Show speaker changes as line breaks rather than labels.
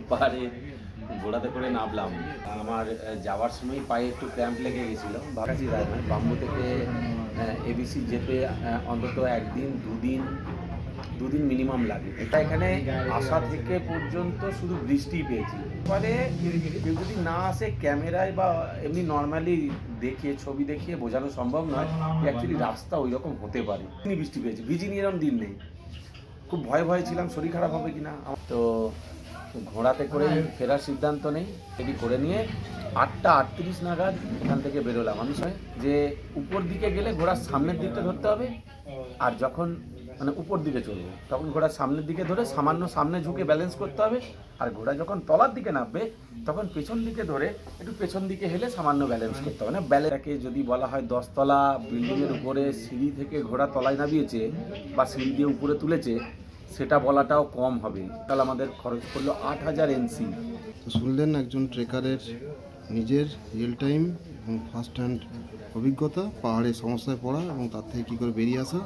পাহাড়ে ঘোড়াতে করে নামলাম। আমার যাওয়ার সময় পায়ে একটু ক্র্যাম্প লেগে গেছিল। বাগাছি রায় বাম্বু থেকে এবিসি যেতে অন্তত একদিন দুদিন মিনিমাম লাগে। এটা এখানে আসা থেকে পর্যন্ত শুধু বৃষ্টি পেয়েছি। ফলে কেউ যদি না আসে ক্যামেরায় বা এমনি নর্মালি দেখিয়ে ছবি দেখিয়ে বোঝানো সম্ভব নয় যে অ্যাকচুয়ালি রাস্তা ওই রকম হতে পারে। বৃষ্টি পেয়েছি, ভিজিনি এরকম দিন নেই। খুব ভয় ছিলাম শরীর খারাপ হবে কিনা। তো ঘোড়াতে করে ফেরার সিদ্ধান্ত নেই, এটি করে নিয়ে 8:38 নাগাদ এখান থেকে বেরোলাম। আমি যে উপর দিকে গেলে ঘোড়ার সামনের দিকটা ধরতে হবে, আর যখন মানে উপর দিকে চলবে তখন ঘোড়ার সামনের দিকে ধরে সামান্য সামনে ঝুঁকে ব্যালেন্স করতে হবে, আর ঘোড়া যখন তলার দিকে নামবে তখন পেছন দিকে ধরে একটু পেছন দিকে হেলে সামান্য ব্যালেন্স করতে হবে। না ব্যালেন্সটাকে যদি বলা হয় 10তলা বিল্ডিংয়ের উপরে সিঁড়ি থেকে ঘোড়া তলায় নামিয়েছে বা সিঁড়ি দিয়ে উপরে তুলেছে, সেটা বলাটাও কম হবে। তাহলে আমাদের খরচ পড়লো 8000 NC।
তো শুনলেন একজন ট্রেকারের নিজের রিয়েল টাইম এবং ফার্স্ট হ্যান্ড অভিজ্ঞতা, পাহাড়ে সমস্যায় পড়া এবং তার থেকে কী করে বেরিয়ে আসা।